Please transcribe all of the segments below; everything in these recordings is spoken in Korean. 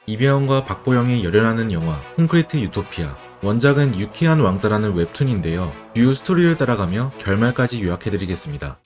이배원과 박보영이 열연하는 영화 콘크리트 유토피아. 원작은 유쾌한 왕따라는 웹툰인데요. 주요 스토리를 따라가며 결말까지 요약해드리겠습니다.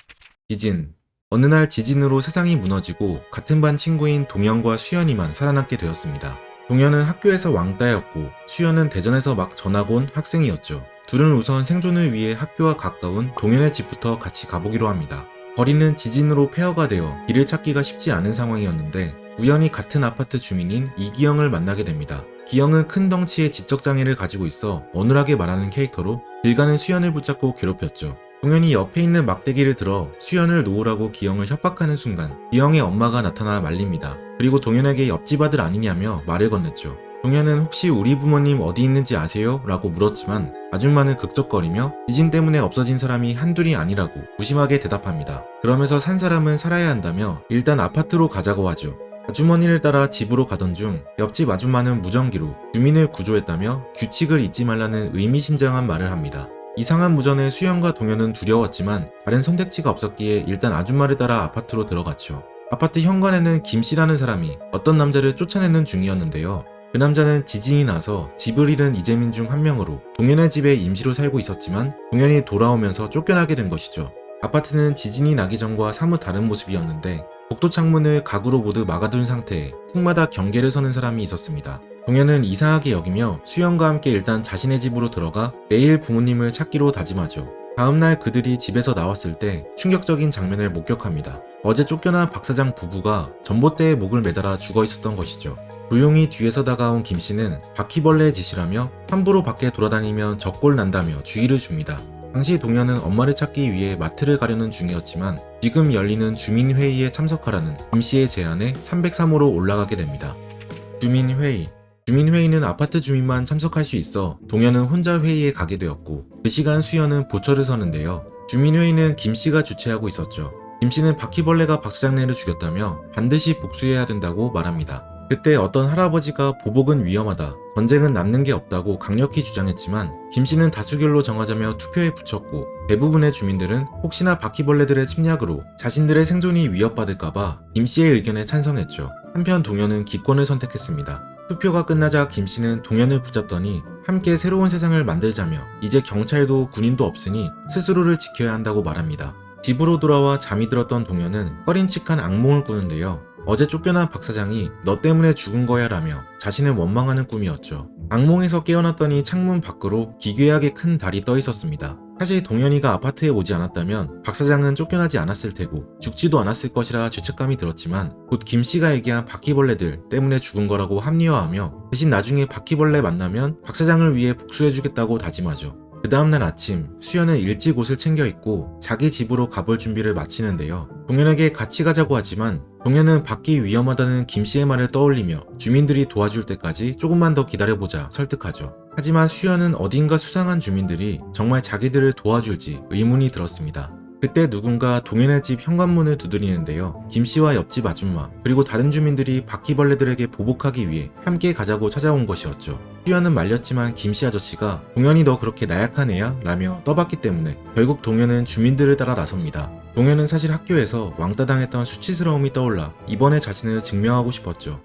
지진. 어느 날 지진으로 세상이 무너지고 같은 반 친구인 동현과 수연이만 살아남게 되었습니다. 동현은 학교에서 왕따였고 수연은 대전에서 막 전학 온 학생이었죠. 둘은 우선 생존을 위해 학교와 가까운 동현의 집부터 같이 가보기로 합니다. 거리는 지진으로 폐허가 되어 길을 찾기가 쉽지 않은 상황이었는데 우연히 같은 아파트 주민인 이기영을 만나게 됩니다. 기영은 큰 덩치의 지적장애를 가지고 있어 어눌하게 말하는 캐릭터로 길 가는 수연을 붙잡고 괴롭혔죠. 동현이 옆에 있는 막대기를 들어 수연을 놓으라고 기영을 협박하는 순간 기영의 엄마가 나타나 말립니다. 그리고 동현에게 옆집 아들 아니냐며 말을 건넸죠. 동현은 혹시 우리 부모님 어디 있는지 아세요? 라고 물었지만 아줌마는 극적거리며 지진 때문에 없어진 사람이 한둘이 아니라고 무심하게 대답합니다. 그러면서 산 사람은 살아야 한다며 일단 아파트로 가자고 하죠. 아주머니를 따라 집으로 가던 중 옆집 아줌마는 무전기로 주민을 구조했다며 규칙을 잊지 말라는 의미심장한 말을 합니다. 이상한 무전에 수연과 동현은 두려웠지만 다른 선택지가 없었기에 일단 아줌마를 따라 아파트로 들어갔죠. 아파트 현관에는 김씨라는 사람이 어떤 남자를 쫓아내는 중이었는데요. 그 남자는 지진이 나서 집을 잃은 이재민 중 한 명으로 동현의 집에 임시로 살고 있었지만 동현이 돌아오면서 쫓겨나게 된 것이죠. 아파트는 지진이 나기 전과 사뭇 다른 모습이었는데 복도 창문을 가구로 모두 막아둔 상태에 층마다 경계를 서는 사람이 있었습니다. 동현은 이상하게 여기며 수연과 함께 일단 자신의 집으로 들어가 내일 부모님을 찾기로 다짐하죠. 다음날 그들이 집에서 나왔을 때 충격적인 장면을 목격합니다. 어제 쫓겨난 박 사장 부부가 전봇대에 목을 매달아 죽어 있었던 것이죠. 조용히 뒤에서 다가온 김씨는 바퀴벌레의 짓이라며 함부로 밖에 돌아다니면 적골 난다며 주의를 줍니다. 당시 동현은 엄마를 찾기 위해 마트를 가려는 중이었지만 지금 열리는 주민회의에 참석하라는 김씨의 제안에 303호로 올라가게 됩니다. 주민회의. 주민회의는 아파트 주민만 참석할 수 있어 동현은 혼자 회의에 가게 되었고 그 시간 수연은 보초를 서는데요. 주민회의는 김씨가 주최하고 있었죠. 김씨는 바퀴벌레가 박사장네를 죽였다며 반드시 복수해야 된다고 말합니다. 그때 어떤 할아버지가 보복은 위험하다, 전쟁은 남는 게 없다고 강력히 주장했지만 김씨는 다수결로 정하자며 투표에 붙였고 대부분의 주민들은 혹시나 바퀴벌레들의 침략으로 자신들의 생존이 위협받을까봐 김씨의 의견에 찬성했죠. 한편 동현은 기권을 선택했습니다. 투표가 끝나자 김씨는 동현을 붙잡더니 함께 새로운 세상을 만들자며 이제 경찰도 군인도 없으니 스스로를 지켜야 한다고 말합니다. 집으로 돌아와 잠이 들었던 동현은 꺼림칙한 악몽을 꾸는데요. 어제 쫓겨난 박 사장이 너 때문에 죽은 거야 라며 자신을 원망하는 꿈이었죠. 악몽에서 깨어났더니 창문 밖으로 기괴하게 큰 달이 떠 있었습니다. 사실 동현이가 아파트에 오지 않았다면 박 사장은 쫓겨나지 않았을 테고 죽지도 않았을 것이라 죄책감이 들었지만 곧 김씨가 얘기한 바퀴벌레들 때문에 죽은 거라고 합리화하며 대신 나중에 바퀴벌레 만나면 박 사장을 위해 복수해주겠다고 다짐하죠. 그 다음날 아침 수연은 일찍 옷을 챙겨 입고 자기 집으로 가볼 준비를 마치는데요. 동현에게 같이 가자고 하지만 동현은 밖이 위험하다는 김씨의 말을 떠올리며 주민들이 도와줄 때까지 조금만 더 기다려보자 설득하죠. 하지만 수연은 어딘가 수상한 주민들이 정말 자기들을 도와줄지 의문이 들었습니다. 그때 누군가 동현의 집 현관문을 두드리는데요. 김씨와 옆집 아줌마 그리고 다른 주민들이 바퀴벌레들에게 보복하기 위해 함께 가자고 찾아온 것이었죠. 수연은 말렸지만 김씨 아저씨가 동현이 너 그렇게 나약한 애야? 라며 떠받기 때문에 결국 동현은 주민들을 따라 나섭니다. 동현은 사실 학교에서 왕따 당했던 수치스러움이 떠올라 이번에 자신을 증명하고 싶었죠.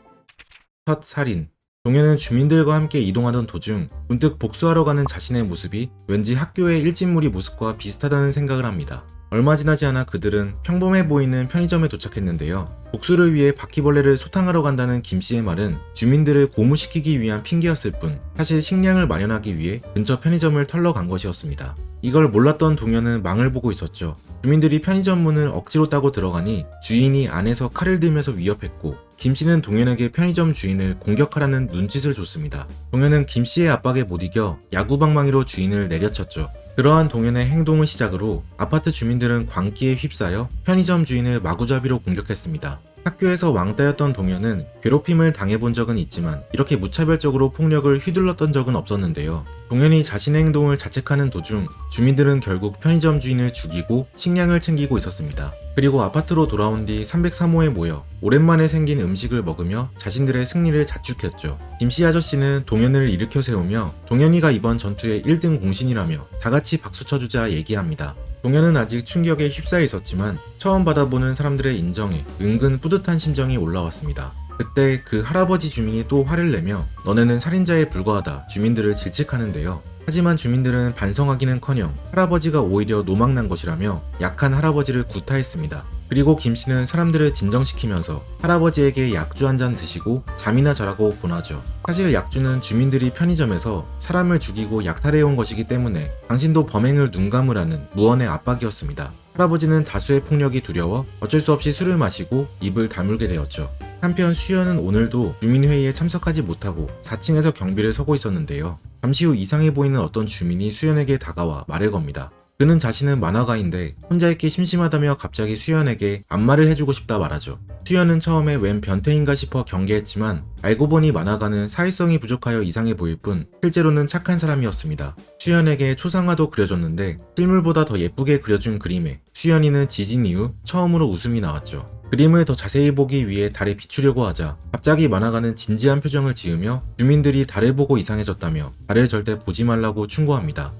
첫 살인. 동현은 주민들과 함께 이동하던 도중 문득 복수하러 가는 자신의 모습이 왠지 학교의 일진무리 모습과 비슷하다는 생각을 합니다. 얼마 지나지 않아 그들은 평범해 보이는 편의점에 도착했는데요. 복수를 위해 바퀴벌레를 소탕하러 간다는 김씨의 말은 주민들을 고무시키기 위한 핑계였을 뿐 사실 식량을 마련하기 위해 근처 편의점을 털러 간 것이었습니다. 이걸 몰랐던 동현은 망을 보고 있었죠. 주민들이 편의점 문을 억지로 따고 들어가니 주인이 안에서 칼을 들면서 위협했고 김씨는 동현에게 편의점 주인을 공격하라는 눈짓을 줬습니다. 동현은 김씨의 압박에 못 이겨 야구방망이로 주인을 내려쳤죠. 그러한 동현의 행동을 시작으로 아파트 주민들은 광기에 휩싸여 편의점 주인을 마구잡이로 공격했습니다. 학교에서 왕따였던 동현은 괴롭힘을 당해본 적은 있지만 이렇게 무차별적으로 폭력을 휘둘렀던 적은 없었는데요. 동현이 자신의 행동을 자책하는 도중 주민들은 결국 편의점 주인을 죽이고 식량을 챙기고 있었습니다. 그리고 아파트로 돌아온 뒤 303호에 모여 오랜만에 생긴 음식을 먹으며 자신들의 승리를 자축했죠. 김씨 아저씨는 동현을 일으켜 세우며 동현이가 이번 전투의 1등 공신이라며 다같이 박수 쳐주자 얘기합니다. 동현은 아직 충격에 휩싸여 있었지만 처음 받아보는 사람들의 인정에 은근 뿌듯한 심정이 올라왔습니다. 그때 그 할아버지 주민이 또 화를 내며 너네는 살인자에 불과하다 주민들을 질책하는데요. 하지만 주민들은 반성하기는커녕 할아버지가 오히려 노망난 것이라며 약한 할아버지를 구타했습니다. 그리고 김씨는 사람들을 진정시키면서 할아버지에게 약주 한 잔 드시고 잠이나 자라고 권하죠. 사실 약주는 주민들이 편의점에서 사람을 죽이고 약탈해온 것이기 때문에 당신도 범행을 눈감으라는 무언의 압박이었습니다. 할아버지는 다수의 폭력이 두려워 어쩔 수 없이 술을 마시고 입을 다물게 되었죠. 한편 수연은 오늘도 주민회의에 참석하지 못하고 4층에서 경비를 서고 있었는데요. 잠시 후 이상해 보이는 어떤 주민이 수연에게 다가와 말을 겁니다. 그는 자신은 만화가인데 혼자 있기 심심하다며 갑자기 수연에게 안마를 해주고 싶다 말하죠. 수연은 처음에 웬 변태인가 싶어 경계했지만 알고 보니 만화가는 사회성이 부족하여 이상해 보일 뿐 실제로는 착한 사람이었습니다. 수연에게 초상화도 그려줬는데 실물보다 더 예쁘게 그려준 그림에 수연이는 지진 이후 처음으로 웃음이 나왔죠. 그림을 더 자세히 보기 위해 달에 비추려고 하자 갑자기 만화가는 진지한 표정을 지으며 주민들이 달을 보고 이상해졌다며 달을 절대 보지 말라고 충고합니다.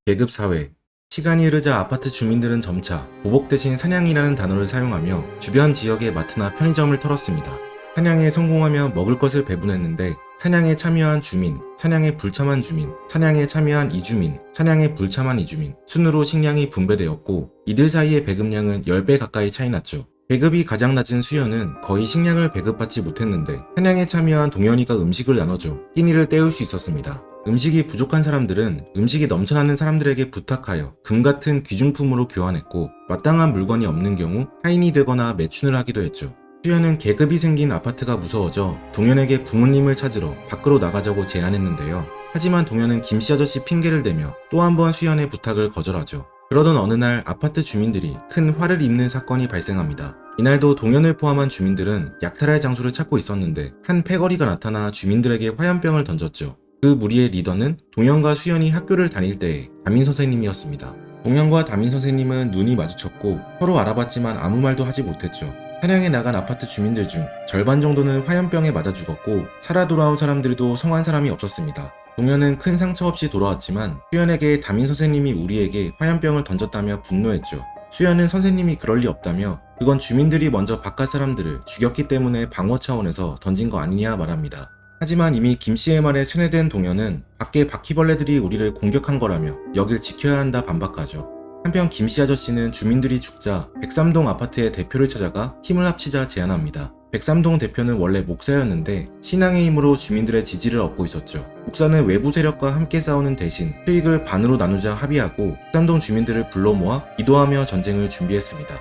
계급사회. 시간이 흐르자 아파트 주민들은 점차 보복 대신 사냥이라는 단어를 사용하며 주변 지역의 마트나 편의점을 털었습니다. 사냥에 성공하며 먹을 것을 배분했는데 사냥에 참여한 주민, 사냥에 불참한 주민, 사냥에 참여한 이주민, 사냥에 불참한 이주민 순으로 식량이 분배되었고 이들 사이의 배급량은 10배 가까이 차이 났죠. 배급이 가장 낮은 수연은 거의 식량을 배급받지 못했는데 사냥에 참여한 동현이가 음식을 나눠줘 끼니를 때울 수 있었습니다. 음식이 부족한 사람들은 음식이 넘쳐나는 사람들에게 부탁하여 금 같은 귀중품으로 교환했고 마땅한 물건이 없는 경우 하인이 되거나 매춘을 하기도 했죠. 수연은 계급이 생긴 아파트가 무서워져 동현에게 부모님을 찾으러 밖으로 나가자고 제안했는데요. 하지만 동현은 김씨 아저씨 핑계를 대며 또 한 번 수연의 부탁을 거절하죠. 그러던 어느 날 아파트 주민들이 큰 화를 입는 사건이 발생합니다. 이날도 동현을 포함한 주민들은 약탈할 장소를 찾고 있었는데 한 패거리가 나타나 주민들에게 화염병을 던졌죠. 그 무리의 리더는 동현과 수연이 학교를 다닐 때의 담임 선생님이었습니다. 동현과 담임 선생님은 눈이 마주쳤고 서로 알아봤지만 아무 말도 하지 못했죠. 사냥에 나간 아파트 주민들 중 절반 정도는 화염병에 맞아 죽었고 살아 돌아온 사람들도 성한 사람이 없었습니다. 동현은 큰 상처 없이 돌아왔지만 수연에게 담임 선생님이 우리에게 화염병을 던졌다며 분노했죠. 수연은 선생님이 그럴 리 없다며 그건 주민들이 먼저 바깥 사람들을 죽였기 때문에 방어 차원에서 던진 거 아니냐 말합니다. 하지만 이미 김씨의 말에 세뇌된 동현은 밖에 바퀴벌레들이 우리를 공격한 거라며 여길 지켜야 한다 반박하죠. 한편 김씨 아저씨는 주민들이 죽자 103동 아파트의 대표를 찾아가 힘을 합치자 제안합니다. 103동 대표는 원래 목사였는데 신앙의 힘으로 주민들의 지지를 얻고 있었죠. 목사는 외부 세력과 함께 싸우는 대신 수익을 반으로 나누자 합의하고 103동 주민들을 불러 모아 기도하며 전쟁을 준비했습니다.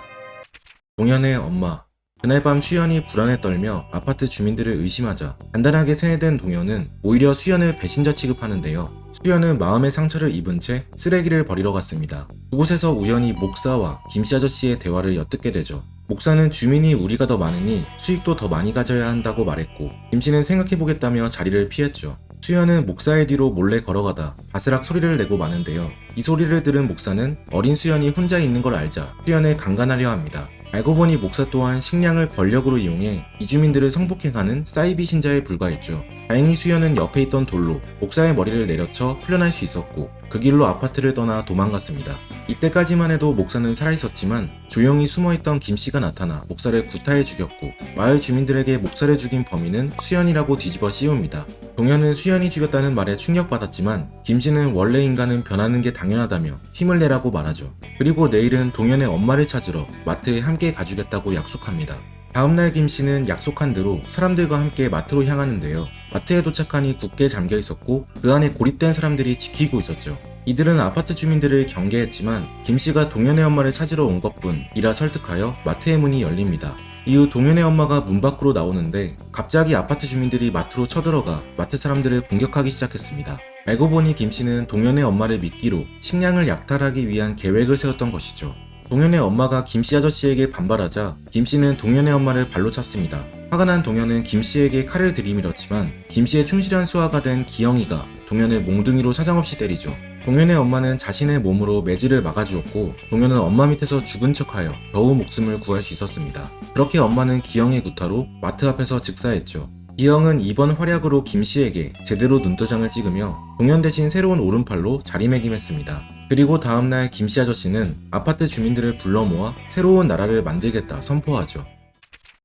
동현의 엄마. 그날 밤 수연이 불안에 떨며 아파트 주민들을 의심하자 간단하게 세뇌된 동현은 오히려 수연을 배신자 취급하는데요. 수연은 마음의 상처를 입은 채 쓰레기를 버리러 갔습니다. 그곳에서 우연히 목사와 김씨 아저씨의 대화를 엿듣게 되죠. 목사는 주민이 우리가 더 많으니 수익도 더 많이 가져야 한다고 말했고 김씨는 생각해보겠다며 자리를 피했죠. 수연은 목사의 뒤로 몰래 걸어가다 바스락 소리를 내고 마는데요. 이 소리를 들은 목사는 어린 수연이 혼자 있는 걸 알자 수연을 강간하려 합니다. 알고 보니 목사 또한 식량을 권력으로 이용해 이주민들을 성폭행하는 사이비 신자에 불과했죠. 다행히 수연은 옆에 있던 돌로 목사의 머리를 내려쳐 풀려날 수 있었고 그 길로 아파트를 떠나 도망갔습니다. 이때까지만 해도 목사는 살아있었지만 조용히 숨어있던 김씨가 나타나 목사를 구타해 죽였고 마을 주민들에게 목사를 죽인 범인은 수연이라고 뒤집어 씌웁니다. 동현은 수연이 죽였다는 말에 충격받았지만 김씨는 원래 인간은 변하는 게 당연하다며 힘을 내라고 말하죠. 그리고 내일은 동현의 엄마를 찾으러 마트에 함께 가주겠다고 약속합니다. 다음날 김씨는 약속한 대로 사람들과 함께 마트로 향하는데요. 마트에 도착하니 굳게 잠겨 있었고 그 안에 고립된 사람들이 지키고 있었죠. 이들은 아파트 주민들을 경계했지만 김씨가 동현의 엄마를 찾으러 온 것뿐이라 설득하여 마트의 문이 열립니다. 이후 동현의 엄마가 문 밖으로 나오는데 갑자기 아파트 주민들이 마트로 쳐들어가 마트 사람들을 공격하기 시작했습니다. 알고 보니 김씨는 동현의 엄마를 미끼로 식량을 약탈하기 위한 계획을 세웠던 것이죠. 동현의 엄마가 김씨 아저씨에게 반발하자 김씨는 동현의 엄마를 발로 찼습니다. 화가 난 동현은 김씨에게 칼을 들이밀었지만 김씨의 충실한 수하가 된 기영이가 동현을 몽둥이로 사정없이 때리죠. 동현의 엄마는 자신의 몸으로 매질을 막아주었고 동현은 엄마 밑에서 죽은 척하여 겨우 목숨을 구할 수 있었습니다. 그렇게 엄마는 기영의 구타로 마트 앞에서 즉사했죠. 기영은 이번 활약으로 김씨에게 제대로 눈도장을 찍으며 동현 대신 새로운 오른팔로 자리매김했습니다. 그리고 다음날 김씨 아저씨는 아파트 주민들을 불러 모아 새로운 나라를 만들겠다 선포하죠.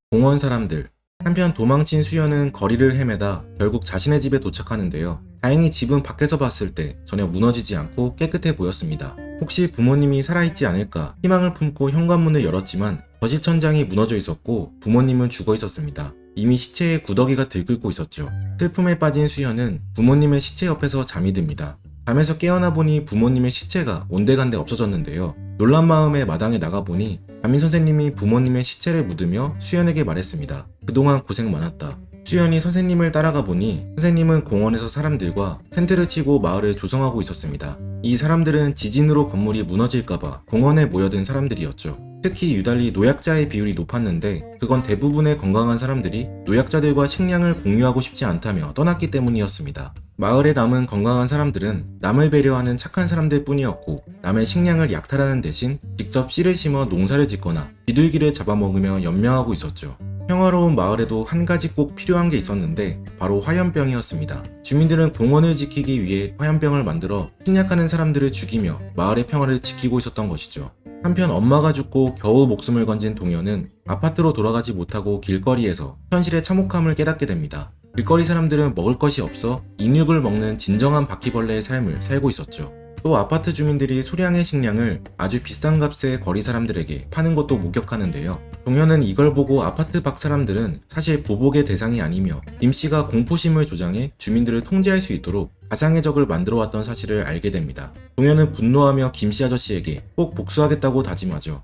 공원 사람들. 한편 도망친 수연은 거리를 헤매다 결국 자신의 집에 도착하는데요. 다행히 집은 밖에서 봤을 때 전혀 무너지지 않고 깨끗해 보였습니다. 혹시 부모님이 살아있지 않을까 희망을 품고 현관문을 열었지만 거실 천장이 무너져 있었고 부모님은 죽어 있었습니다. 이미 시체에 구더기가 들끓고 있었죠. 슬픔에 빠진 수연은 부모님의 시체 옆에서 잠이 듭니다. 잠에서 깨어나 보니 부모님의 시체가 온데간데 없어졌는데요. 놀란 마음에 마당에 나가보니 담임 선생님이 부모님의 시체를 묻으며 수연에게 말했습니다. 그동안 고생 많았다. 수연이 선생님을 따라가 보니 선생님은 공원에서 사람들과 텐트를 치고 마을을 조성하고 있었습니다. 이 사람들은 지진으로 건물이 무너질까봐 공원에 모여든 사람들이었죠. 특히 유달리 노약자의 비율이 높았는데 그건 대부분의 건강한 사람들이 노약자들과 식량을 공유하고 싶지 않다며 떠났기 때문이었습니다. 마을에 남은 건강한 사람들은 남을 배려하는 착한 사람들 뿐이었고 남의 식량을 약탈하는 대신 직접 씨를 심어 농사를 짓거나 비둘기를 잡아먹으며 연명하고 있었죠. 평화로운 마을에도 한 가지 꼭 필요한 게 있었는데 바로 화염병이었습니다. 주민들은 공원을 지키기 위해 화염병을 만들어 침략하는 사람들을 죽이며 마을의 평화를 지키고 있었던 것이죠. 한편 엄마가 죽고 겨우 목숨을 건진 동현은 아파트로 돌아가지 못하고 길거리에서 현실의 참혹함을 깨닫게 됩니다. 길거리 사람들은 먹을 것이 없어 인육을 먹는 진정한 바퀴벌레의 삶을 살고 있었죠. 또 아파트 주민들이 소량의 식량을 아주 비싼 값에 거리 사람들에게 파는 것도 목격하는데요. 동현은 이걸 보고 아파트 밖 사람들은 사실 보복의 대상이 아니며 김씨가 공포심을 조장해 주민들을 통제할 수 있도록 가상의 적을 만들어 왔던 사실을 알게 됩니다. 동현은 분노하며 김씨 아저씨에게 꼭 복수하겠다고 다짐하죠.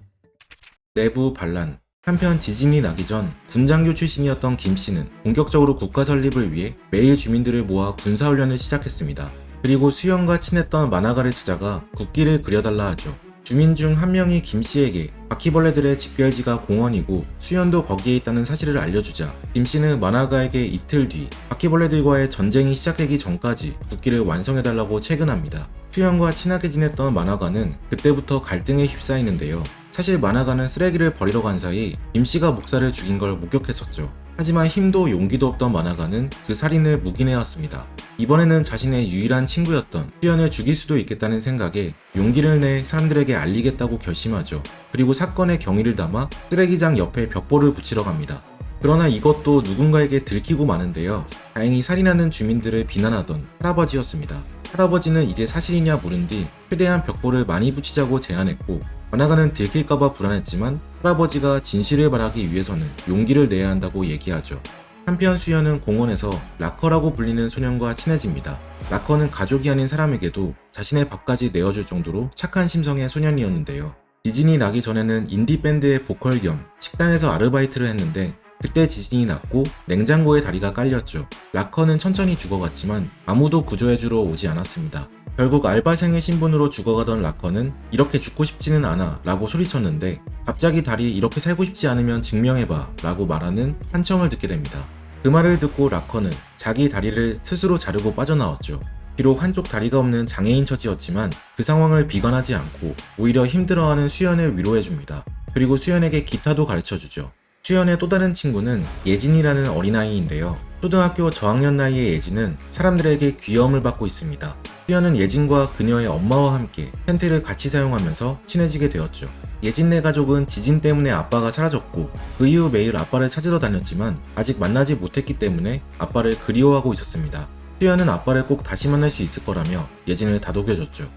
내부 반란. 한편 지진이 나기 전 군장교 출신이었던 김씨는 본격적으로 국가 설립을 위해 매일 주민들을 모아 군사훈련을 시작했습니다. 그리고 수연과 친했던 만화가를 찾아가 국기를 그려달라 하죠. 주민 중 한 명이 김씨에게 바퀴벌레들의 집결지가 공원이고 수연도 거기에 있다는 사실을 알려주자 김씨는 만화가에게 이틀 뒤 바퀴벌레들과의 전쟁이 시작되기 전까지 국기를 완성해달라고 채근합니다. 수연과 친하게 지냈던 만화가는 그때부터 갈등에 휩싸이는데요. 사실 만화가는 쓰레기를 버리러 간 사이 김씨가 목사를 죽인 걸 목격했었죠. 하지만 힘도 용기도 없던 만화가는 그 살인을 묵인해왔습니다. 이번에는 자신의 유일한 친구였던 수연을 죽일 수도 있겠다는 생각에 용기를 내 사람들에게 알리겠다고 결심하죠. 그리고 사건의 경위를 담아 쓰레기장 옆에 벽보를 붙이러 갑니다. 그러나 이것도 누군가에게 들키고 마는데요. 다행히 살인하는 주민들을 비난하던 할아버지였습니다. 할아버지는 이게 사실이냐 물은 뒤 최대한 벽보를 많이 붙이자고 제안했고 만화가는 들킬까봐 불안했지만 할아버지가 진실을 말하기 위해서는 용기를 내야 한다고 얘기하죠. 한편 수연은 공원에서 라커라고 불리는 소년과 친해집니다. 라커는 가족이 아닌 사람에게도 자신의 밥까지 내어줄 정도로 착한 심성의 소년이었는데요. 지진이 나기 전에는 인디밴드의 보컬 겸 식당에서 아르바이트를 했는데 그때 지진이 났고 냉장고에 다리가 깔렸죠. 라커는 천천히 죽어갔지만 아무도 구조해주러 오지 않았습니다. 결국 알바생의 신분으로 죽어가던 라커는 이렇게 죽고 싶지는 않아 라고 소리쳤는데 갑자기 다리 이렇게 살고 싶지 않으면 증명해봐 라고 말하는 한청을 듣게 됩니다. 그 말을 듣고 라커는 자기 다리를 스스로 자르고 빠져나왔죠. 비록 한쪽 다리가 없는 장애인 처지였지만 그 상황을 비관하지 않고 오히려 힘들어하는 수연을 위로해줍니다. 그리고 수연에게 기타도 가르쳐주죠. 수연의 또 다른 친구는 예진이라는 어린아이인데요. 초등학교 저학년 나이의 예진은 사람들에게 귀여움을 받고 있습니다. 수연은 예진과 그녀의 엄마와 함께 텐트를 같이 사용하면서 친해지게 되었죠. 예진네 가족은 지진 때문에 아빠가 사라졌고 그 이후 매일 아빠를 찾으러 다녔지만 아직 만나지 못했기 때문에 아빠를 그리워하고 있었습니다. 수연은 아빠를 꼭 다시 만날 수 있을 거라며 예진을 다독여줬죠.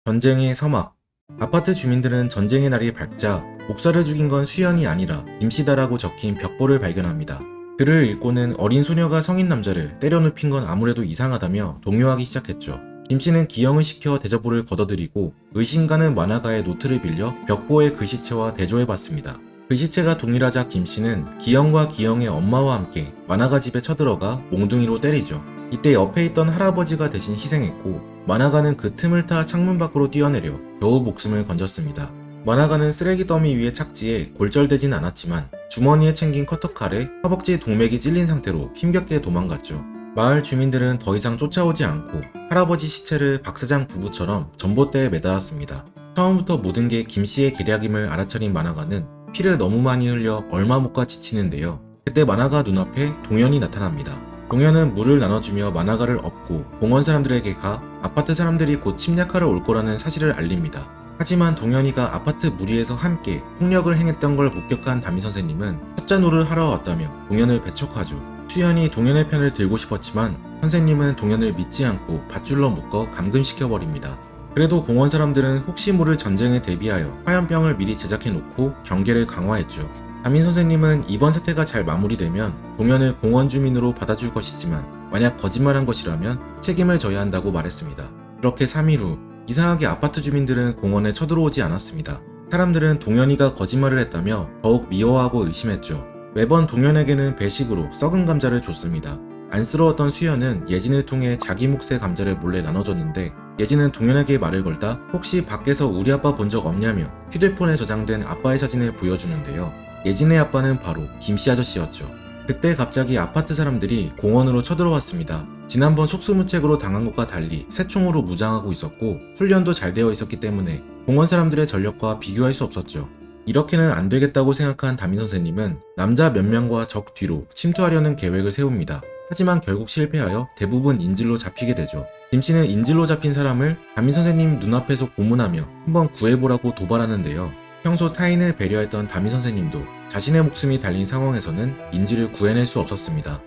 전쟁의 서막. 아파트 주민들은 전쟁의 날이 밝자 목사를 죽인 건 수연이 아니라 김씨다라고 적힌 벽보를 발견합니다. 글을 읽고는 어린 소녀가 성인 남자를 때려 눕힌 건 아무래도 이상하다며 동요하기 시작했죠. 김씨는 기영을 시켜 대접보를 걷어들이고 의심 가는 만화가의 노트를 빌려 벽보의 글씨체와 대조해봤습니다. 글씨체가 동일하자 김씨는 기영과 기영의 엄마와 함께 만화가 집에 쳐들어가 몽둥이로 때리죠. 이때 옆에 있던 할아버지가 대신 희생했고 만화가는 그 틈을 타 창문 밖으로 뛰어내려 겨우 목숨을 건졌습니다. 만화가는 쓰레기 더미 위에 착지해 골절되진 않았지만 주머니에 챙긴 커터칼에 허벅지 동맥이 찔린 상태로 힘겹게 도망갔죠. 마을 주민들은 더 이상 쫓아오지 않고 할아버지 시체를 박 사장 부부처럼 전봇대에 매달았습니다. 처음부터 모든 게 김씨의 계략임을 알아차린 만화가는 피를 너무 많이 흘려 얼마 못 가 지치는데요. 그때 만화가 눈앞에 동현이 나타납니다. 동현은 물을 나눠주며 만화가를 업고 공원 사람들에게 가 아파트 사람들이 곧 침략하러 올 거라는 사실을 알립니다. 하지만 동현이가 아파트 무리에서 함께 폭력을 행했던 걸 목격한 담임 선생님은 첩자노를 하러 왔다며 동현을 배척하죠. 수연이 동현의 편을 들고 싶었지만 선생님은 동현을 믿지 않고 밧줄로 묶어 감금시켜버립니다. 그래도 공원 사람들은 혹시 모를 전쟁에 대비하여 화염병을 미리 제작해놓고 경계를 강화했죠. 담임 선생님은 이번 사태가 잘 마무리되면 동현을 공원 주민으로 받아줄 것이지만 만약 거짓말한 것이라면 책임을 져야 한다고 말했습니다. 그렇게 3일 후 이상하게 아파트 주민들은 공원에 쳐들어오지 않았습니다. 사람들은 동현이가 거짓말을 했다며 더욱 미워하고 의심했죠. 매번 동현에게는 배식으로 썩은 감자를 줬습니다. 안쓰러웠던 수연은 예진을 통해 자기 몫의 감자를 몰래 나눠줬는데 예진은 동현에게 말을 걸다 혹시 밖에서 우리 아빠 본 적 없냐며 휴대폰에 저장된 아빠의 사진을 보여주는데요. 예진의 아빠는 바로 김씨 아저씨였죠. 그때 갑자기 아파트 사람들이 공원으로 쳐들어왔습니다. 지난번 속수무책으로 당한 것과 달리 새총으로 무장하고 있었고 훈련도 잘 되어 있었기 때문에 공원 사람들의 전력과 비교할 수 없었죠. 이렇게는 안 되겠다고 생각한 담임 선생님은 남자 몇 명과 적 뒤로 침투하려는 계획을 세웁니다. 하지만 결국 실패하여 대부분 인질로 잡히게 되죠. 김씨는 인질로 잡힌 사람을 담임 선생님 눈앞에서 고문하며 한번 구해보라고 도발하는데요. 평소 타인을 배려했던 담임 선생님도 자신의 목숨이 달린 상황에서는 인질을 구해낼 수 없었습니다.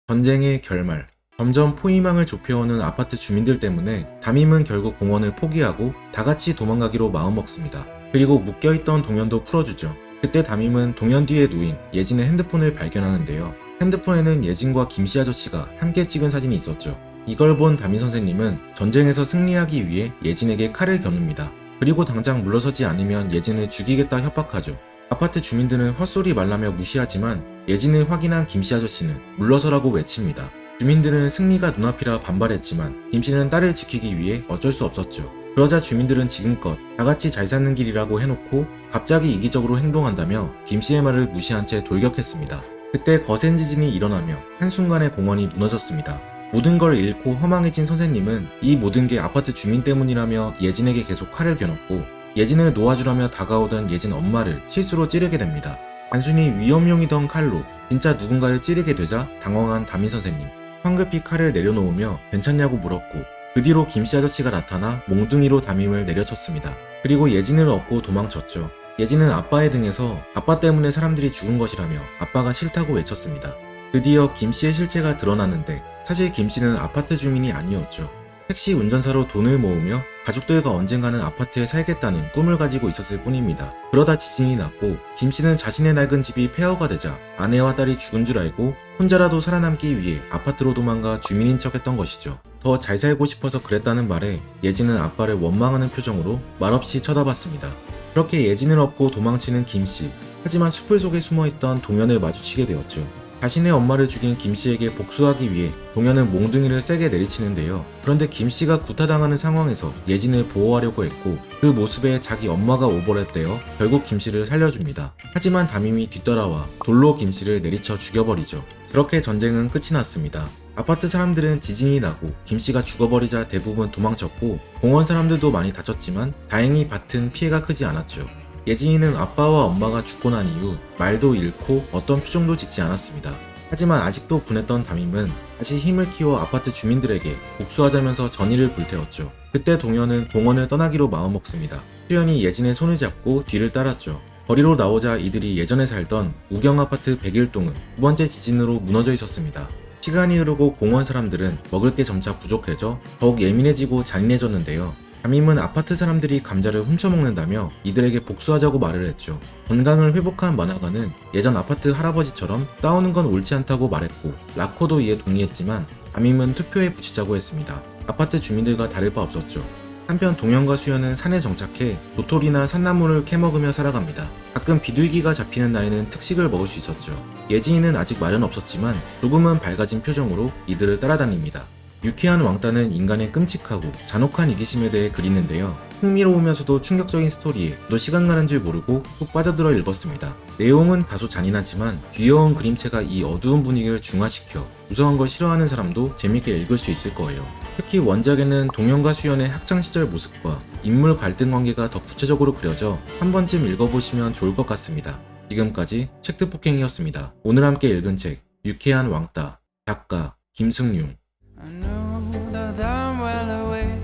전쟁의 결말. 점점 포위망을 좁혀오는 아파트 주민들 때문에 담임은 결국 공원을 포기하고 다같이 도망가기로 마음먹습니다. 그리고 묶여있던 동현도 풀어주죠. 그때 담임은 동현 뒤에 놓인 예진의 핸드폰을 발견하는데요. 핸드폰에는 예진과 김씨 아저씨가 함께 찍은 사진이 있었죠. 이걸 본 담임 선생님은 전쟁에서 승리하기 위해 예진에게 칼을 겨눕니다. 그리고 당장 물러서지 않으면 예진을 죽이겠다 협박하죠. 아파트 주민들은 헛소리 말라며 무시하지만 예진을 확인한 김씨 아저씨는 물러서라고 외칩니다. 주민들은 승리가 눈앞이라 반발했지만 김씨는 딸을 지키기 위해 어쩔 수 없었죠. 그러자 주민들은 지금껏 다같이 잘 사는 길이라고 해놓고 갑자기 이기적으로 행동한다며 김씨의 말을 무시한 채 돌격했습니다. 그때 거센 지진이 일어나며 한순간에 공원이 무너졌습니다. 모든 걸 잃고 허망해진 선생님은 이 모든 게 아파트 주민 때문이라며 예진에게 계속 칼을 겨눴고 예진을 놓아주라며 다가오던 예진 엄마를 실수로 찌르게 됩니다. 단순히 위험용이던 칼로 진짜 누군가를 찌르게 되자 당황한 담임 선생님. 황급히 칼을 내려놓으며 괜찮냐고 물었고 그 뒤로 김씨 아저씨가 나타나 몽둥이로 담임을 내려쳤습니다. 그리고 예진을 업고 도망쳤죠. 예진은 아빠의 등에서 아빠 때문에 사람들이 죽은 것이라며 아빠가 싫다고 외쳤습니다. 드디어 김씨의 실체가 드러났는데 사실 김씨는 아파트 주민이 아니었죠. 택시 운전사로 돈을 모으며 가족들과 언젠가는 아파트에 살겠다는 꿈을 가지고 있었을 뿐입니다. 그러다 지진이 났고 김씨는 자신의 낡은 집이 폐허가 되자 아내와 딸이 죽은 줄 알고 혼자라도 살아남기 위해 아파트로 도망가 주민인 척했던 것이죠. 더 잘 살고 싶어서 그랬다는 말에 예진은 아빠를 원망하는 표정으로 말없이 쳐다봤습니다. 그렇게 예진을 업고 도망치는 김씨. 하지만 숲을 속에 숨어있던 동현을 마주치게 되었죠. 자신의 엄마를 죽인 김씨에게 복수하기 위해 동현은 몽둥이를 세게 내리치는데요. 그런데 김씨가 구타당하는 상황에서 예진을 보호하려고 했고 그 모습에 자기 엄마가 오버랩되어 결국 김씨를 살려줍니다. 하지만 담임이 뒤따라와 돌로 김씨를 내리쳐 죽여버리죠. 그렇게 전쟁은 끝이 났습니다. 아파트 사람들은 지진이 나고 김씨가 죽어버리자 대부분 도망쳤고 공원 사람들도 많이 다쳤지만 다행히 밭은 피해가 크지 않았죠. 예진이는 아빠와 엄마가 죽고 난 이후 말도 잃고 어떤 표정도 짓지 않았습니다. 하지만 아직도 분했던 담임은 다시 힘을 키워 아파트 주민들에게 복수하자면서 전의를 불태웠죠. 그때 동현은 공원을 떠나기로 마음먹습니다. 수연이 예진의 손을 잡고 뒤를 따랐죠. 거리로 나오자 이들이 예전에 살던 우경아파트 101동은 두 번째 지진으로 무너져 있었습니다. 시간이 흐르고 공원 사람들은 먹을 게 점차 부족해져 더욱 예민해지고 잔인해졌는데요. 담임은 아파트 사람들이 감자를 훔쳐먹는다며 이들에게 복수하자고 말을 했죠. 건강을 회복한 만화가는 예전 아파트 할아버지처럼 싸우는 건 옳지 않다고 말했고 라코도 이에 동의했지만 담임은 투표에 붙이자고 했습니다. 아파트 주민들과 다를 바 없었죠. 한편 동현과 수연은 산에 정착해 도토리나 산나물을 캐먹으며 살아갑니다. 가끔 비둘기가 잡히는 날에는 특식을 먹을 수 있었죠. 예진이는 아직 말은 없었지만 조금은 밝아진 표정으로 이들을 따라다닙니다. 유쾌한 왕따는 인간의 끔찍하고 잔혹한 이기심에 대해 그리는데요. 흥미로우면서도 충격적인 스토리에 또 시간 가는 줄 모르고 푹 빠져들어 읽었습니다. 내용은 다소 잔인하지만 귀여운 그림체가 이 어두운 분위기를 중화시켜 무서운 걸 싫어하는 사람도 재밌게 읽을 수 있을 거예요. 특히 원작에는 동현과 수연의 학창시절 모습과 인물 갈등 관계가 더 구체적으로 그려져 한 번쯤 읽어보시면 좋을 것 같습니다. 지금까지 책득폭행이었습니다. 오늘 함께 읽은 책 유쾌한 왕따, 작가 김승용. I know that I'm well away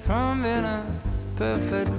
from being a perfect